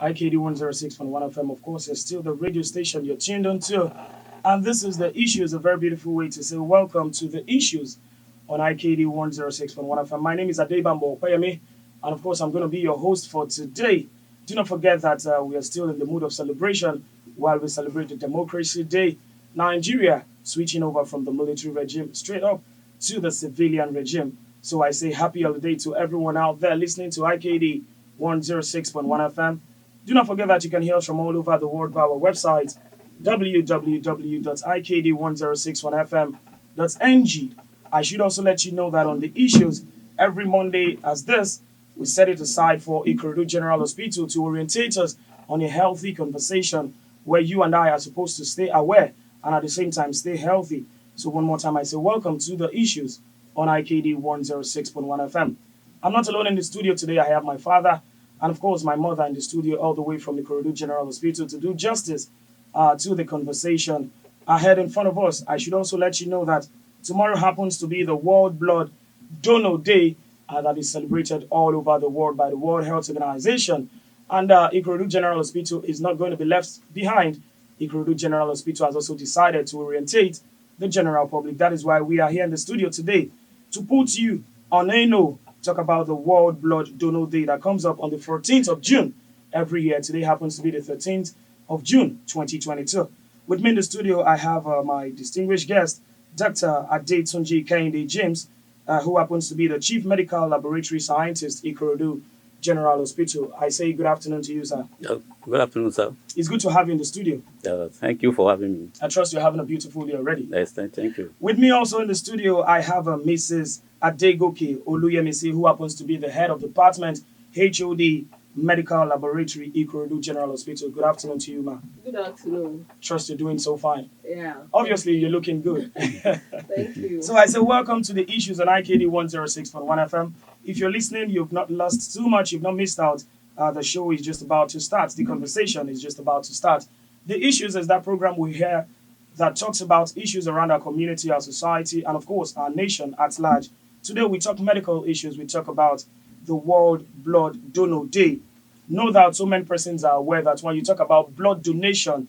IKD 106.1 FM. Of course, it's still the radio station you're tuned on to. And this is The Issues, a very beautiful way to say welcome to The Issues on IKD 106.1 FM. My name is Adebambo Opayemi, and of course, I'm going to be your host for today. Do not forget that we are still in the mood of celebration while we celebrate the Democracy Day. Nigeria switching over from the military regime straight up to the civilian regime. So I say happy holiday to everyone out there listening to IKD 106.1 FM. Do not forget that you can hear us from all over the world via our website www.ikd1061fm.ng. I should also let you know that on the issues every Monday as this, we set it aside for Ikorodu General Hospital to orientate us on a healthy conversation where you and I are supposed to stay aware and at the same time stay healthy. So one more time, I say welcome to the issues on IKD 106.1 FM. I'm not alone in the studio today. I have my father and, of course, my mother in the studio all the way from the Ikorodu General Hospital to do justice to the conversation ahead in front of us. I should also let you know that tomorrow happens to be the World Blood Donor Day that is celebrated all over the world by the World Health Organization. And Ikorodu General Hospital is not going to be left behind. Ikorodu General Hospital has also decided to orientate the general public. That is why we are here in the studio today to put you on a know, talk about the World Blood Donor Day that comes up on the 14th of June every year. Today happens to be the 13th of June 2022. With me in the studio, I have my distinguished guest, Dr. Adetunji Kehinde James, who happens to be the Chief Medical Laboratory Scientist, Ikorodu General Hospital. I say good afternoon to you, sir. Good afternoon, sir. It's good to have you in the studio. Thank you for having me. I trust you're having a beautiful day already. Yes, thank you. With me also in the studio, I have Mrs. Adegoke Oluyemisi, who happens to be the head of department, HOD, Medical Laboratory, Ikorodu General Hospital. Good afternoon to you, ma. Good afternoon. Trust you're doing so fine. Yeah. Obviously, you're looking good. Thank you. So I say welcome to the issues on IKD 106.1 FM. If you're listening, you've not lost too much, you've not missed out. The show is just about to start. The conversation is just about to start. The issues is that program we hear that talks about issues around our community, our society, and of course, our nation at large. Today, we talk medical issues. We talk about the World Blood Donor Day. No doubt so many persons are aware that when you talk about blood donation,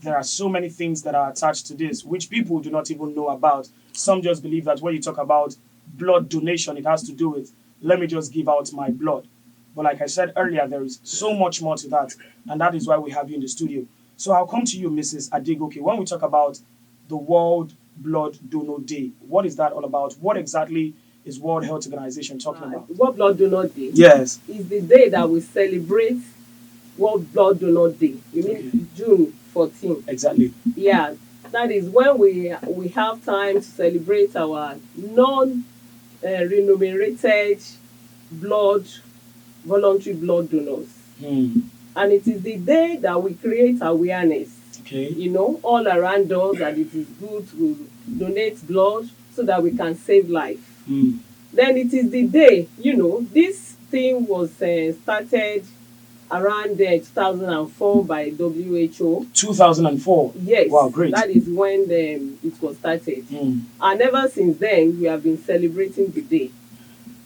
there are so many things that are attached to this, which people do not even know about. Some just believe that when you talk about blood donation, it has to do with, let me just give out my blood. But like I said earlier, there is so much more to that, and that is why we have you in the studio. So I'll come to you, Mrs. Adegoke. When we talk about the World Blood Donor Day, what is that all about? What exactly is World Health Organization talking about? World Blood Donor Day. Yes. Is the day that we celebrate World Blood Donor Day. You mean June 14th. Exactly. Yeah. That is when we have time to celebrate our non-remunerated voluntary blood donors. And it is the day that we create awareness. Okay. All around us that it is good to donate blood so that we can save life. Then it is the day, this thing was started around 2004 by WHO. 2004? Yes. Wow, great. That is when it was started. And ever since then, we have been celebrating the day.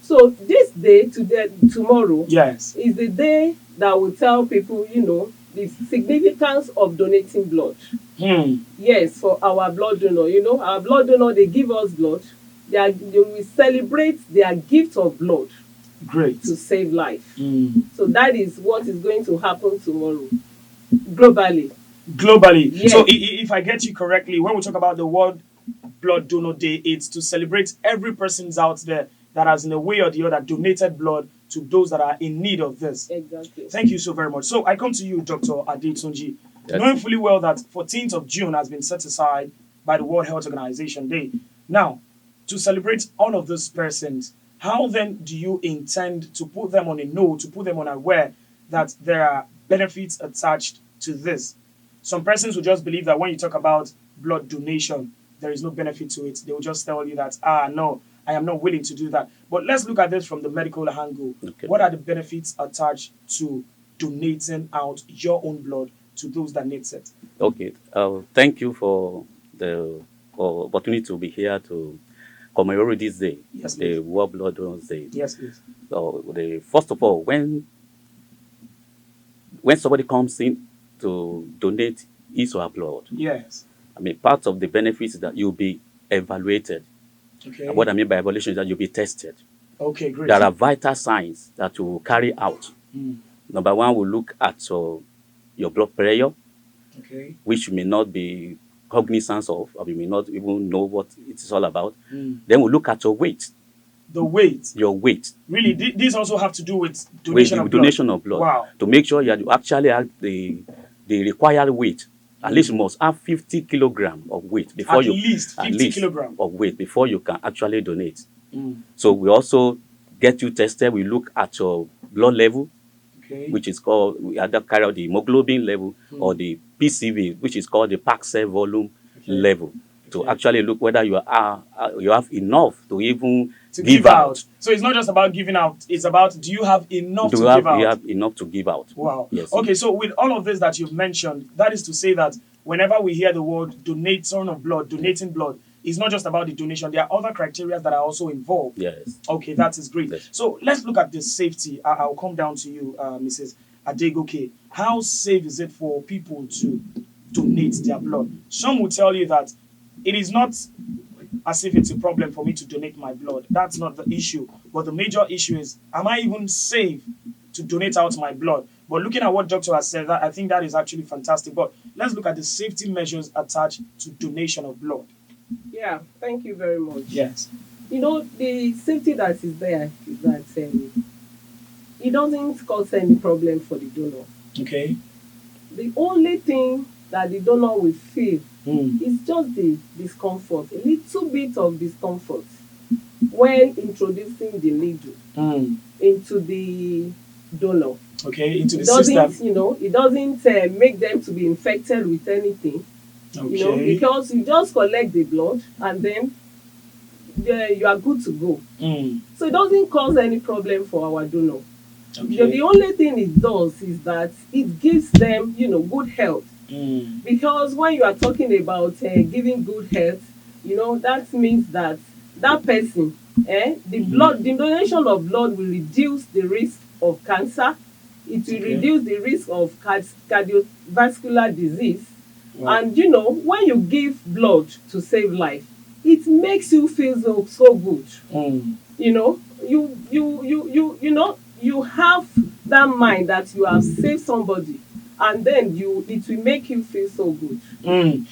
So this day, tomorrow, yes, is the day that will tell people, the significance of donating blood. Yes, for our blood donor. Our blood donor, they give us blood. They will celebrate their gift of blood. Great. To save life. So that is what is going to happen tomorrow, globally. Globally. Yes. So if I get you correctly, when we talk about the World Blood Donor Day, it's to celebrate every person's out there that has in a way or the other donated blood to those that are in need of this. Exactly. Thank you so very much. So I come to you, Dr. Adetunji, Yes. knowing fully well that 14th of June has been set aside by the World Health Organization Day. Now, to celebrate all of those persons, how then do you intend to put them on a know, to put them on aware that there are benefits attached to this? Some persons will just believe that when you talk about blood donation, there is no benefit to it. They will just tell you that, no, I am not willing to do that. But let's look at this from the medical angle. Okay. What are the benefits attached to donating out your own blood to those that need it? Okay. Thank you for the opportunity to be here to commemorate this day, Yes, the please. World Blood Donors Day. Yes, please. So, first of all, when when somebody comes in to donate his or her blood, Yes. I mean, part of the benefits is that you'll be evaluated. Okay. And what I mean by evaluation is that you'll be tested. Okay, great. There are vital signs that you will carry out. Mm. Number one, we'll look at your blood pressure, Okay. which you may not be cognizant of, or you may not even know what it is all about. Mm. Then we'll look at your weight. The weight. Your weight. Really, these also have to do with donation of blood. Donation of blood. Wow. To make sure you actually have the required weight. At least you must have 50 kilograms of weight before At least 50 kilograms of weight before you can actually donate. Mm. So we also get you tested. We look at your blood level, Okay. which is called, we either carry out the hemoglobin level or the PCV, which is called the packed cell volume level, to actually look whether you have enough to even give out. So it's not just about giving out, it's about, do you have enough to give out? You have enough to give out? Wow. Yes. Okay, so with all of this that you've mentioned, that is to say that whenever we hear the word donation of blood, donating blood, it's not just about the donation. There are other criteria that are also involved. Yes. Okay, that is great. Yes. So let's look at the safety. I'll come down to you, Mrs. Adegoke. How safe is it for people to donate their blood? Some will tell you that it is not as if it's a problem for me to donate my blood. That's not the issue. But the major issue is, am I even safe to donate out my blood? But looking at what Doctor has said, I think that is actually fantastic. But let's look at the safety measures attached to donation of blood. Yeah, thank you very much. Yes. You know, the safety that is there is that it doesn't cause any problem for the donor. Okay. The only thing that the donor will feel is just the discomfort, a little bit of discomfort when introducing the needle into the donor. Okay, into the system. system. You know, it doesn't make them to be infected with anything. Okay. You know, because you just collect the blood and then you are good to go. So it doesn't cause any problem for our donor. Okay. The only thing it does is that it gives them, you know, good health. Because when you are talking about giving good health, you know, that means that that person, the donation of blood will reduce the risk of cancer. It will reduce the risk of cardiovascular disease. Wow. And you know, when you give blood to save life, it makes you feel so good. You know, you know, you have that mind that you have saved somebody, and then it will make you feel so good.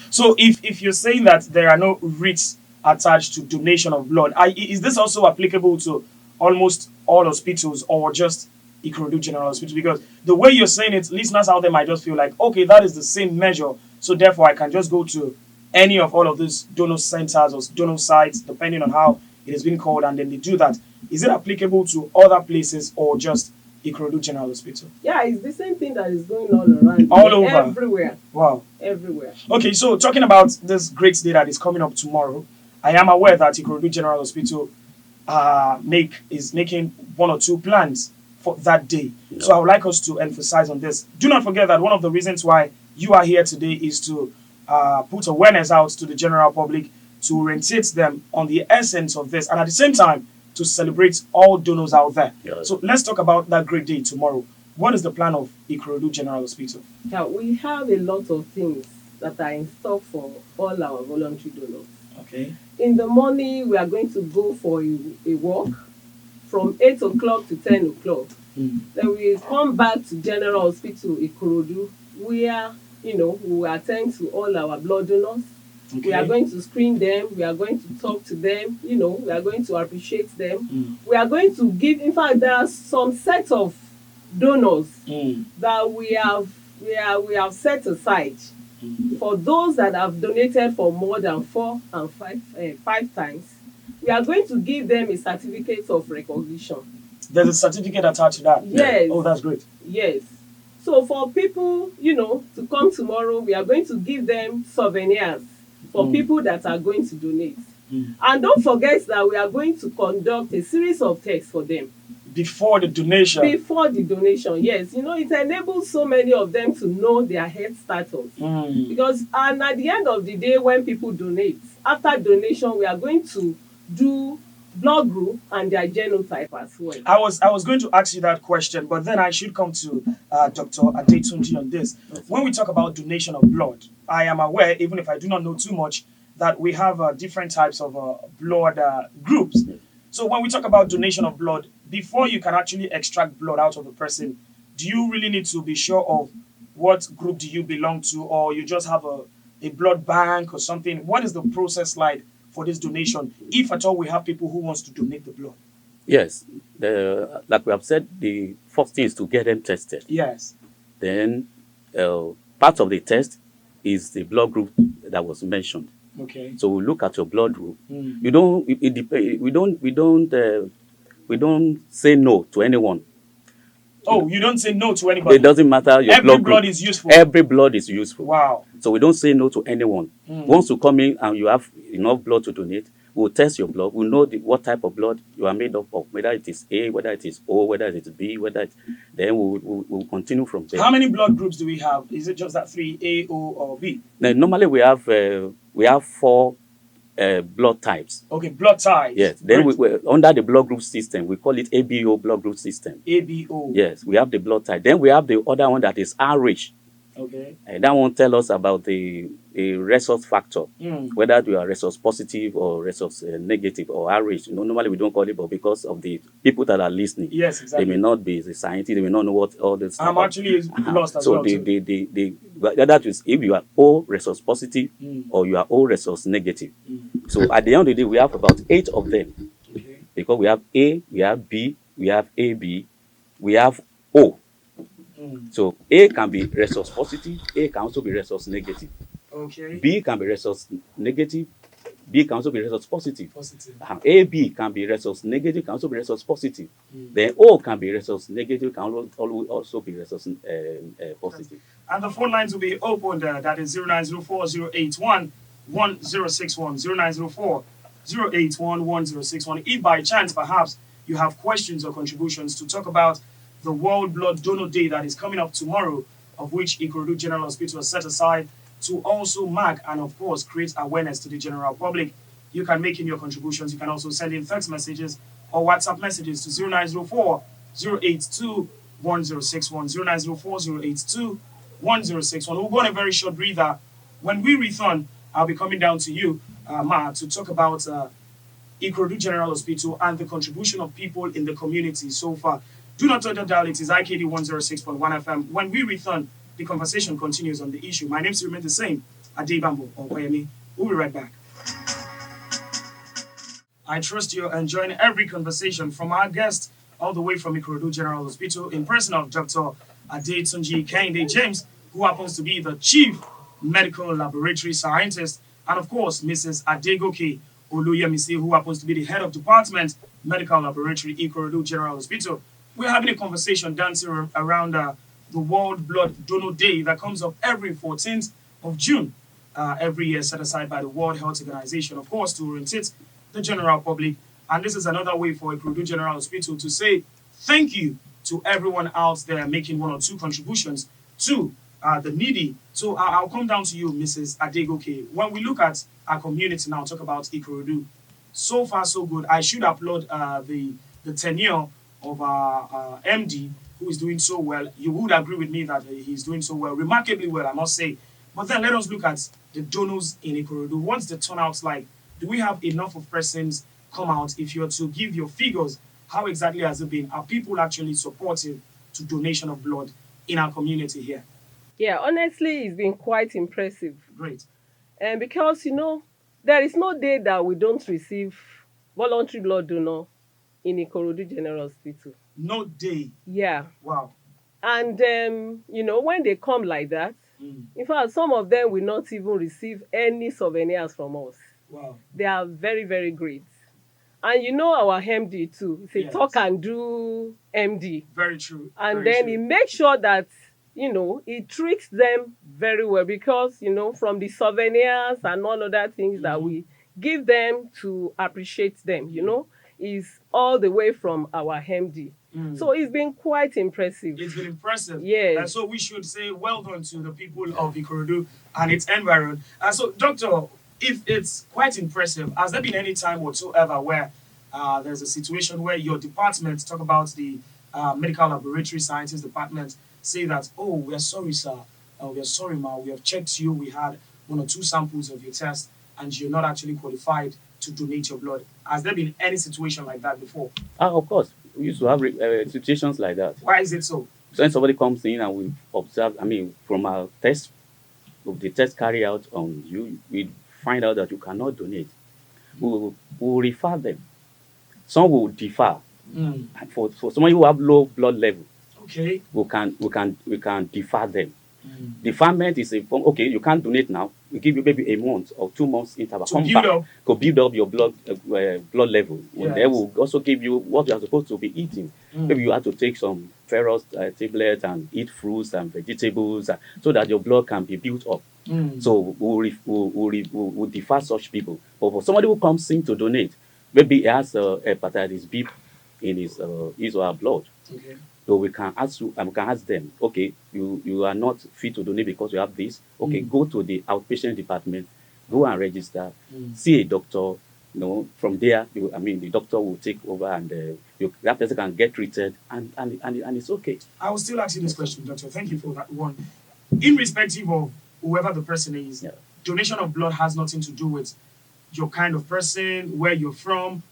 So if you're saying that there are no risks attached to donation of blood, is this also applicable to almost all hospitals or just Ikorodu General Hospital? Because the way you're saying it, listeners out there might just feel like, okay, that is the same measure, so therefore I can just go to any of all of these donor centers or donor sites, depending on how it has been called, and then they do that. Is it applicable to other places or just Ikorodu General Hospital? Yeah, it's the same thing that is going on around. All over. Everywhere. Wow. Everywhere. Okay, so talking about this great day that is coming up tomorrow, I am aware that Ikorodu General Hospital is making one or two plans for that day. Yeah. So I would like us to emphasize on this. Do not forget that one of the reasons why you are here today is to put awareness out to the general public, to orientate them on the essence of this, and at the same time to celebrate all donors out there. Yeah. So let's talk about that great day tomorrow. What is the plan of Ikorodu General Hospital? Yeah, we have a lot of things that are in stock for all our voluntary donors. Okay. In the morning, we are going to go for a walk from 8 o'clock to 10 o'clock. Then we come back to General Hospital Ikorodu, where, you know, we will attend to all our blood donors. Okay. We are going to screen them. We are going to talk to them. You know, we are going to appreciate them. We are going to give, in fact, there are some set of donors that we have set aside for those that have donated for more than 4 and 5 times. We are going to give them a certificate of recognition. There's a certificate attached to that? Yes. Oh, that's great. Yes. So for people, you know, to come tomorrow, we are going to give them souvenirs for people that are going to donate. And don't forget that we are going to conduct a series of tests for them. Before the donation? Before the donation, yes. You know, it enables so many of them to know their health status. Because, and at the end of the day, when people donate, after donation, we are going to do blood group and their genotype as well. I was going to ask you that question, but then I should come to Dr. Adetunji on this. When we talk about donation of blood, I am aware, even if I do not know too much, that we have different types of blood groups. So when we talk about donation of blood, before you can actually extract blood out of a person, do you really need to be sure of what group do you belong to, or you just have a blood bank or something? What is the process like for this donation, if at all we have people who wants to donate the blood? Yes, like we have said, the first thing is to get them tested. Yes. Then part of the test is the blood group that was mentioned. Okay. So we look at your blood group. Mm. You don't. We don't say no to anyone. Oh, you don't say no to anybody. It doesn't matter your Every blood blood group. is useful. Every blood is useful. Wow. So we don't say no to anyone. Once you come in and you have enough blood to donate, we'll test your blood. We'll know what type of blood you are made up of, whether it is A, whether it is O, whether it is B, then we'll continue from there. How many blood groups do we have? Is it just that three, A, O, or B? Now, normally we have 4 blood types. Okay, blood types. Yes. Then Great. we under the blood group system, we call it ABO blood group system. ABO. Yes, we have the blood type. Then we have the other one that is RH. Okay. And that one tell us about the resource factor, whether you are resource positive or resource negative or RH. Normally we don't call it, but because of the people that are listening, Yes, exactly. they may not be the scientists, they may not know what all this. I'm actually lost as well. So that is if you are O resource positive or you are O resource negative. So at the end of the day, we have about 8 of them. Okay. Because we have A, we have B, we have AB, we have O. So A can be resource positive, A can also be resource negative. Okay. B can be resource negative, B can also be resource positive. Positive. AB can be resource negative, can also be resource positive. Then O can be resource negative, can also be resource positive. And the phone lines will be opened. That is 0904-081-1061, 0904-081-1061. If by chance, perhaps, you have questions or contributions to talk about the World Blood Donor Day that is coming up tomorrow, of which Ikorodu General Hospital has set aside to also mark and, of course, create awareness to the general public, you can make in your contributions. You can also send in text messages or WhatsApp messages to 0904-082-1061, 0904-082-1061. We'll go on a very short breather. When we return, I'll be coming down to you, Ma, to talk about Ikorodu General Hospital and the contribution of people in the community so far. Do not touch the dial. It is IKD 106.1 FM. When we return, the conversation continues on the issue. My name still remains the same, Adebambo Okoyemi. We'll be right back. I trust you're enjoying every conversation from our guest all the way from Ikorodu General Hospital in person of Dr. Adetunji Kehinde James, who happens to be the Chief Medical Laboratory Scientist, and of course, Mrs. Adegoke Oluyemise, who happens to be the Head of Department, Medical Laboratory, Ikorodu General Hospital. We're having a conversation dancing around the World Blood Donor Day that comes up every 14th of June, every year set aside by the World Health Organization, of course, to orientate the general public. And this is another way for Ikorodu General Hospital to say thank you to everyone out there making 1 or 2 contributions to the needy. So I'll come down to you, Mrs. Adegoke. When we look at our community now, talk about Ikorodu, so far so good. I should applaud the tenure of our MD, who is doing so well. You would agree with me that he's doing so well, remarkably well, I must say. But then let us look at the donors in Ikorodu. What's the turnout like? Do we have enough of persons come out? If you were to give your figures, how exactly has it been? Are people actually supportive to donation of blood in our community here? Yeah, honestly, it's been quite impressive. Great. And because, there is no day that we don't receive voluntary blood donor in Ikorodu General Hospital. No day. Yeah. Wow. And, when they come like that, in fact, some of them will not even receive any souvenirs from us. Wow. They are very, very great. And our MD too. It's a Yes. talk and do MD. Very true. And Very then true. he makes sure that, he treats them very well because, from the souvenirs and all other things that we give them to appreciate them, is all the way from our MD. So it's been quite impressive. It's been impressive. Yes. And so we should say well done to the people of Ikorodu and its environment. And so, Doctor, if it's quite impressive, has there been any time whatsoever where there's a situation where your department, talk about the medical laboratory sciences department, say that, oh, we are sorry, sir. We are sorry, ma. We have checked you. We had 1 or 2 samples of your test, and you're not actually qualified to donate your blood. Has there been any situation like that before? Of course, we used to have situations like that. Why is it so? So when somebody comes in and we observe, from our test, of the test carried out on you, we find out that you cannot donate. We'll refer them. Some will defer. Mm. And for somebody who have low blood level, Okay. we can defer them. Mm. Deferment is a form. Okay, you can't donate now. We give you maybe a month or 2 months interval. To Come build back up. to build up your blood level. Yes. They will also give you what you are supposed to be eating. Mm. Maybe you have to take some ferrous tablets and eat fruits and vegetables so that your blood can be built up. Mm. So we'll defer such people. But for somebody who comes in to donate, maybe he has hepatitis B in his or her blood. Okay. So we can ask them, okay, you are not fit to donate because you have this. Okay, go to the outpatient department, go and register, see a doctor. From there, the doctor will take over and that person can get treated and it's okay. I will still ask you this question, doctor. Thank you for that one. Irrespective of whoever the person is, Yeah. donation of blood has nothing to do with your kind of person, where you're from.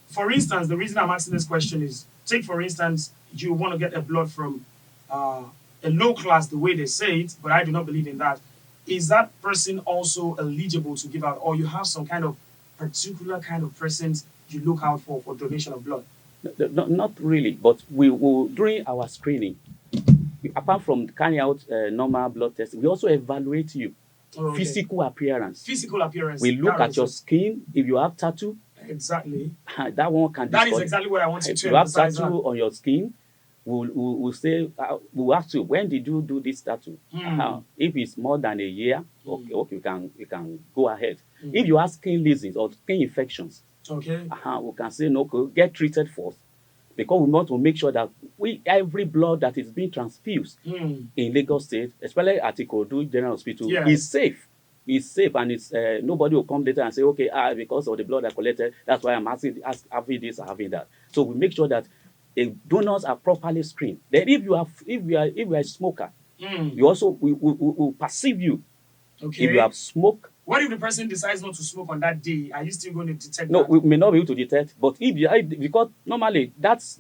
For instance, the reason I'm asking this question is, take for instance, you want to get a blood from a low class, the way they say it, but I do not believe in that. Is that person also eligible to give out, or you have some kind of particular kind of persons you look out for donation of blood? Not really, but we will, during our screening, apart from carrying out normal blood tests, we also evaluate you. Oh, okay. Physical appearance. Physical appearance. We look That at your is skin. If you have tattoo, exactly. that one can That is discuss. exactly what I want you If to you have emphasize tattoo on your skin, we'll say, we'll ask you, when did you do this tattoo? If it's more than a year, okay, we can go ahead. If you have skin lesions or skin infections, okay. we can say, no, get treated first, because we want to make sure that every blood that is being transfused in Lagos State, especially at Ikorodu General Hospital, Yes. is safe. It's safe, and it's nobody will come later and say, okay, because of the blood I collected, that's why I'm having this or having that. So we make sure that donors are properly screened. Then if you are a smoker, we also will perceive you. Okay. If you have smoked. What if the person decides not to smoke on that day? Are you still going to detect No, that? we may not be able to detect, but because normally that's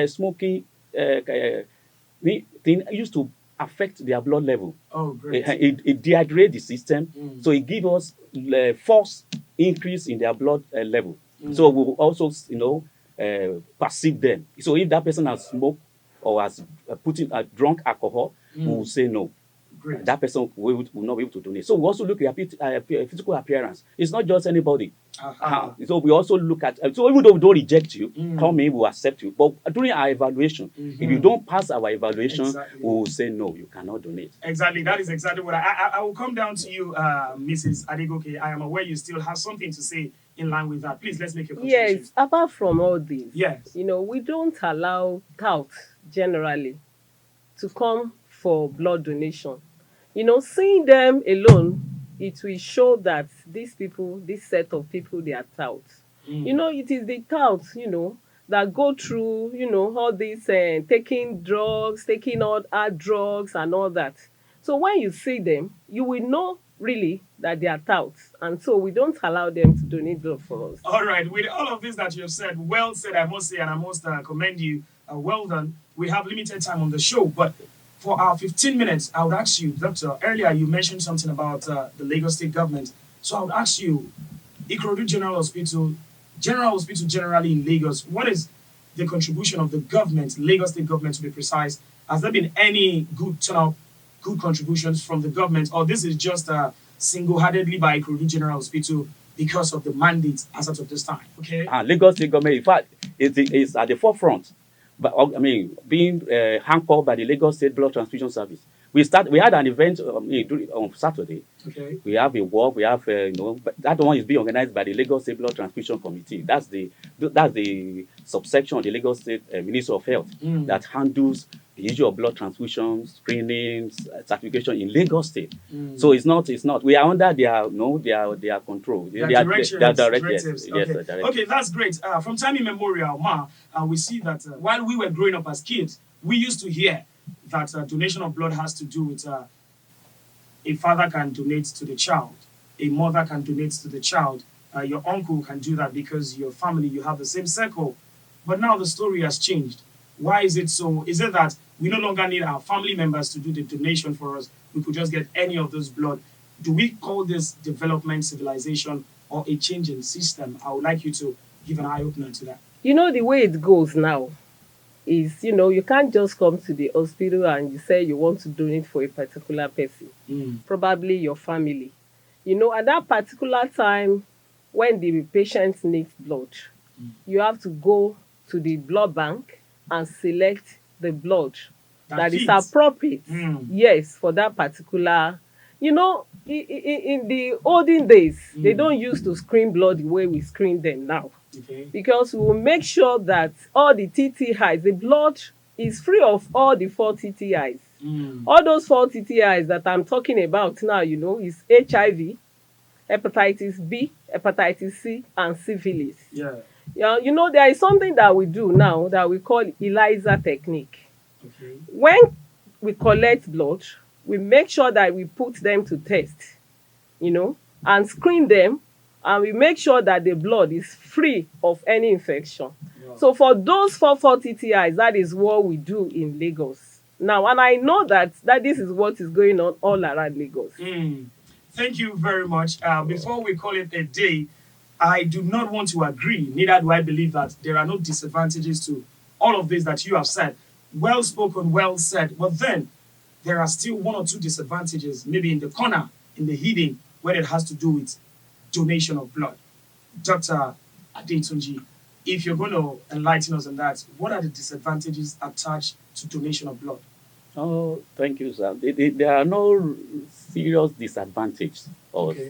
smoking thing used to affect their blood level. Oh, great. It dehydrates the system, so it gives us false increase in their blood level. So we will also, perceive them. So if that person has smoked or has drunk alcohol, we will say no. Great. That person will not be able to donate. So we also look at physical appearance. It's not just anybody. So we also look at, so even though we don't reject you, come in, we'll accept you. But during our evaluation, if you don't pass our evaluation, Exactly. we will say no, you cannot donate. Exactly. That is exactly what I will come down to you, Mrs. Adegoke. I am aware you still have something to say in line with that. Please, let's make a contribution. Yes, apart from all this, Yes. we don't allow touts generally to come for blood donation. Seeing them alone, it will show that these people, this set of people, they are touts. It is the touts, that go through, all these taking drugs, taking all hard drugs and all that. So when you see them, you will know really that they are touts. And so we don't allow them to donate blood for us. All right. With all of this that you have said, well said, I must say, and I must commend you. Well done. We have limited time on the show, but for our 15 minutes, I would ask you, Doctor, earlier you mentioned something about the Lagos State government. So I would ask you, Ikorodu General Hospital generally in Lagos, what is the contribution of the government, Lagos State government to be precise? Has there been any good turnout, good contributions from the government, or this is just single-handedly by Ikorodu General Hospital because of the mandate as of this time? Okay. Lagos State government, in fact, is at the forefront. But being handcalled by the Lagos State Blood Transfusion Service. We had an event on Saturday. Okay. We have a walk. We have that one is being organized by the Lagos State Blood Transfusion Committee. That's the subsection of the Lagos State Ministry of Health that handles the issue of blood transfusion, screenings, certification in Lagos State. Mm. So it's not. We are under their no their control. Their They are directions, direct, directives. yes, Okay. direct. Okay, that's great. From time immemorial, we see that while we were growing up as kids, we used to hear that donation of blood has to do with a father can donate to the child, a mother can donate to the child, your uncle can do that because your family, you have the same circle. But now the story has changed. Why is it so? Is it that we no longer need our family members to do the donation for us? We could just get any of this blood. Do we call this development, civilization, or a change in system? I would like you to give an eye opener to that. You know, the way it goes now is, you can't just come to the hospital and you say you want to donate for a particular person, probably your family. At that particular time, when the patient needs blood, you have to go to the blood bank and select the blood that is fits. appropriate, yes, for that particular. In the olden days, they don't used to screen blood the way we screen them now. Okay. Because we will make sure that all the TTIs, the blood is free of all the 4 TTIs. All those 4 TTIs that I'm talking about now, is HIV, hepatitis B, hepatitis C, and syphilis. Yeah. There is something that we do now that we call ELISA technique. Okay. When we collect blood, we make sure that we put them to test, and screen them, and we make sure that the blood is free of any infection. Wow. So for those 4 TTIs, that is what we do in Lagos now, and I know that this is what is going on all around Lagos. Thank you very much. Before we call it a day, I do not want to agree, neither do I believe that there are no disadvantages to all of this that you have said. Well spoken, well said. But then there are still 1 or 2 disadvantages, maybe in the corner, in the hidden, where it has to do with donation of blood. Dr. Adetunji, if you're going to enlighten us on that, what are the disadvantages attached to donation of blood? Oh, thank you, sir. There are no serious disadvantages, or Okay.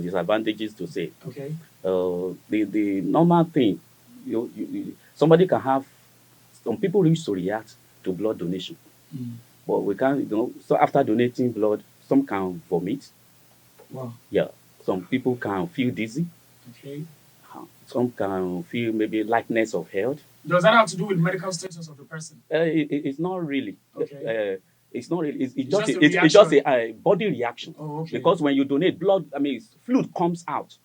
disadvantages to say. Okay. The normal thing, somebody can have, some people used to react to blood donation, but we can't, so after donating blood, some can vomit. Wow. Yeah, some people can feel dizzy. Okay. Some can feel maybe likeness of health. Does that have to do with medical status of the person? It's not really. Okay. It's not really. It's just a it's just a body reaction. Oh, okay. Because when you donate blood, fluid comes out.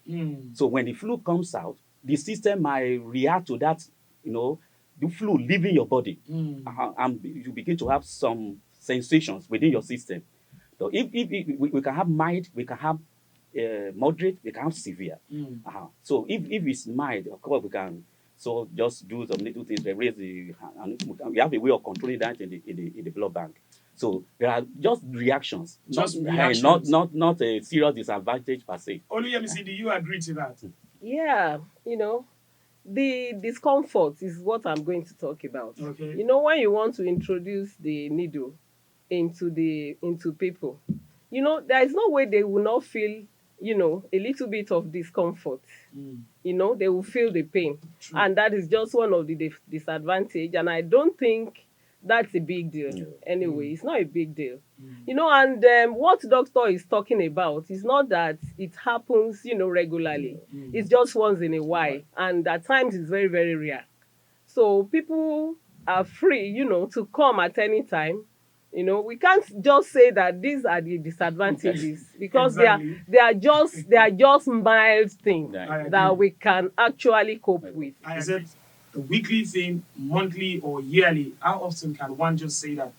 Mm. So when the fluid comes out, the system might react to that, the fluid leaving your body, and you begin to have some sensations within your system. So if we can have mild, we can have moderate, we can have severe. So if it's mild, of course we can. So just do some little things, raise the hand, and we have a way of controlling that in the blood bank. So there are just reactions, Just not reactions. not a serious disadvantage per se. Oluyemisi, do you agree to that? Yeah, the discomfort is what I'm going to talk about. Okay. When you want to introduce the needle into people, there is no way they will not feel, a little bit of discomfort. They will feel the pain. True. And that is just one of the disadvantage. And I don't think that's a big deal. Yeah. Anyway, it's not a big deal. And what doctor is talking about is not that it happens, regularly. It's just once in a while. And at times it's very, very rare. So people are free, to come at any time. We can't just say that these are the disadvantages because Exactly. they are just mild things Yeah. that we can actually cope with. Is it a weekly thing, monthly, or yearly? How often can one just say that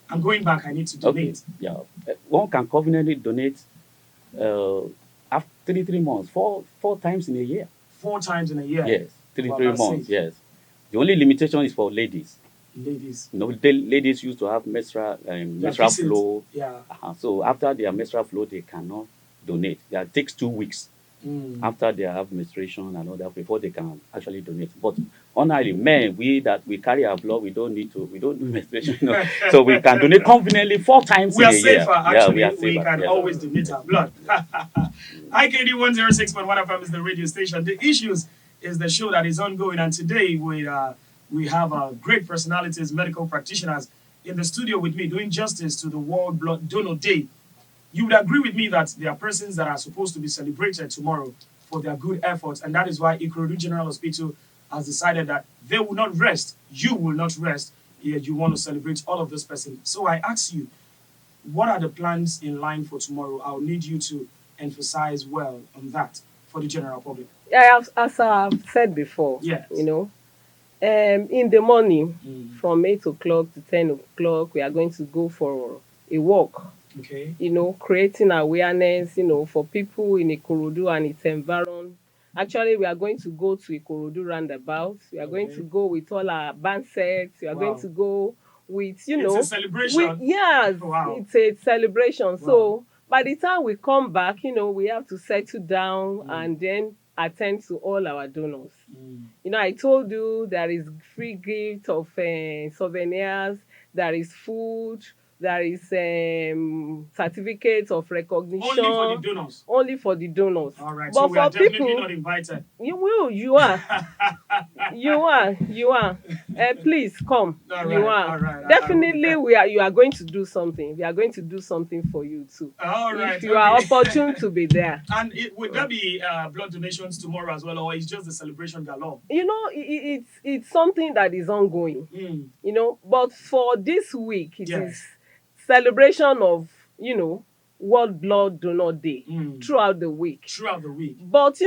I'm going back, I need to Okay. donate? Yeah. One can conveniently donate after 3 months, four times in a year. 4 times in a year? Yes, three Wow, three that's months. safe. Yes. The only limitation is for ladies. Ladies. Ladies used to have menstrual visits. flow. Yeah. So after their menstrual flow, they cannot donate. It takes 2 weeks after they have menstruation and all that before they can actually donate. But ordinarily, men, we carry our blood, we don't do menstruation. So we can donate conveniently 4 times We in are a year. safer, actually. we are We safer. can yes. always donate our blood. IKD 106.1 FM is the radio station. The Issues is the show that is ongoing, and today we have great personalities, medical practitioners, in the studio with me doing justice to the World Blood Donor Day, you would agree with me that there are persons that are supposed to be celebrated tomorrow for their good efforts, and that is why Ikorodu General Hospital has decided that they will not rest. You will not rest. You want to celebrate all of those persons. So I ask you, what are the plans in line for tomorrow? I'll need you to emphasize well on that for the general public. Yeah, as I've said before, Yes. in the morning Mm. from 8 o'clock to 10 o'clock, we are going to go for a walk. Okay. Creating awareness, for people in Ikorodu and its environment. Actually, we are going to go to Ikorodu roundabout. We are going Okay. to go with all our band sets. We are going Wow. to go with, It's a celebration. yes, Wow. it's a celebration. Wow. So by the time we come back, we have to settle down Mm. and then attend to all our donors. Mm. I told you there is free gift of souvenirs, there is food, there is certificates of recognition. Only for the donors. Only for the donors. All right. But So we are for definitely people, not invited. you are. You are. Please come. All You right, are. all right. Definitely, I will you are going to do something. We are going to do something for you too. All right. If you are okay. opportune to be there. And would there be blood donations tomorrow as well, or is just the celebration galore? It's something that is ongoing. But for this week, it Yes. is celebration of, World Blood Donor Day Mm. throughout the week. Throughout the week. But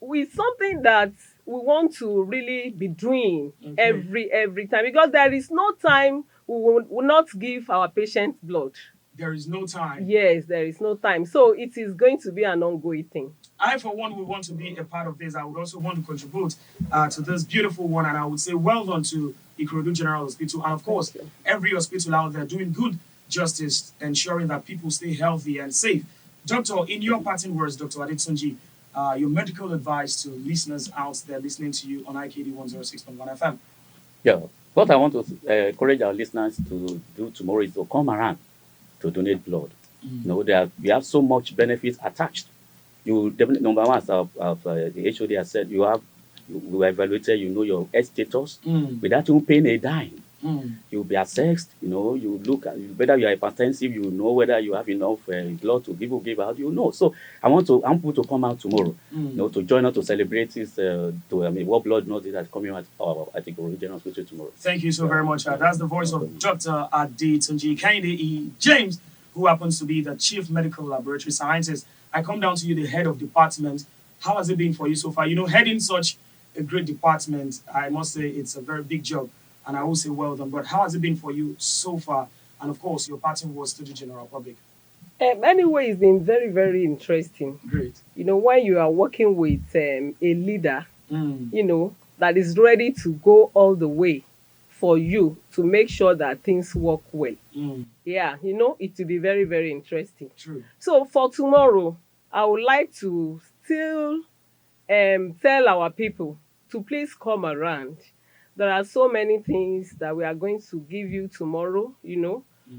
with something that we want to really be doing Okay. every time, because there is no time we will not give our patients blood. There is no time. Yes, there is no time. So it is going to be an ongoing thing. I, for one, would want to be a part of this. I would also want to contribute to this beautiful one. And I would say well done to Ikorodu General Hospital. And of course, Thank you. every hospital out there doing good justice, ensuring that people stay healthy and safe. Doctor, in your parting words, Dr. Adetunji, your medical advice to listeners out there listening to you on IKD 106.1 FM. Yeah. What I want to encourage our listeners to do tomorrow is to come around to donate blood. We have so much benefits attached. You definitely, number one, as the HOD has said, you were evaluated, your health status without even paying a dime. You'll be assessed, you look at whether you are hypertensive, whether you have enough blood to give out, So I want people to come out tomorrow, to join us to celebrate this, what blood knows that's coming at the Regional Hospital tomorrow. Thank you so very much. That's the voice of Dr. Adetunji Kehinde E. James, who happens to be the Chief Medical Laboratory Scientist. I come down to you, the head of department. How has it been for you so far? Heading such a great department, I must say it's a very big job. And I will say well done. But how has it been for you so far? And of course, your parting words to the general public. Anyway, it's been very, very interesting. Great. When you are working with a leader, that is ready to go all the way for you to make sure that things work well. Yeah, it will be very, very interesting. True. So for tomorrow, I would like to still tell our people to please come around. There are so many things that we are going to give you tomorrow,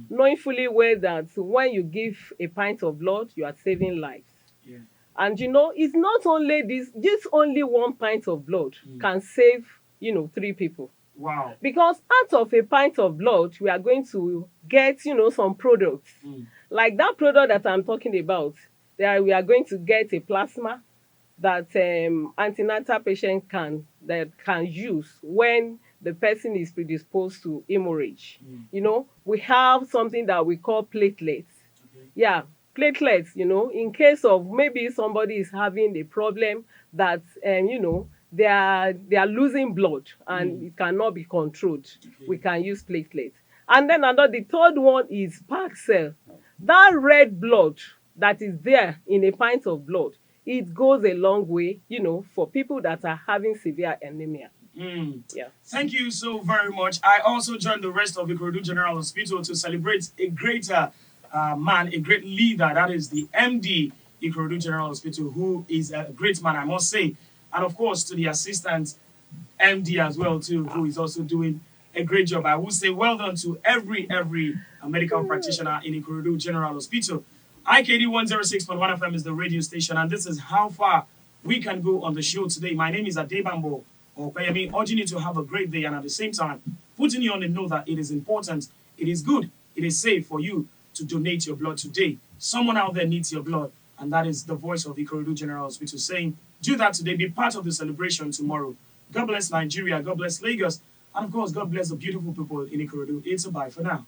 knowing fully well that when you give a pint of blood, you are saving lives. Yeah. And it's not only just only one pint of blood can save, 3 people. Wow. Because out of a pint of blood, we are going to get, some products. Like that product that I'm talking about, we are going to get a plasma that antenatal patient can use when the person is predisposed to hemorrhage. We have something that we call platelets. Okay. Yeah, platelets, in case of maybe somebody is having a problem that, they are losing blood and it cannot be controlled. Okay. We can use platelets. And then the third one is Park cell. That red blood that is there in a pint of blood, it goes a long way, for people that are having severe anemia. Yeah. Thank you so very much. I also joined the rest of Ikorodu General Hospital to celebrate a greater man, a great leader. That is the MD Ikorodu General Hospital, who is a great man, I must say. And of course, to the assistant MD as well, too, who is also doing a great job. I will say well done to every medical practitioner in Ikorodu General Hospital. IKD 106.1 FM is the radio station, and this is how far we can go on the show today. My name is Adebambo Opeyemi, urging you to have a great day and at the same time, putting you on the know that it is important, it is good, it is safe for you to donate your blood today. Someone out there needs your blood, and that is the voice of Ikorodu General Hospital saying, do that today, be part of the celebration tomorrow. God bless Nigeria, God bless Lagos, and of course, God bless the beautiful people in Ikorodu. It's a bye for now.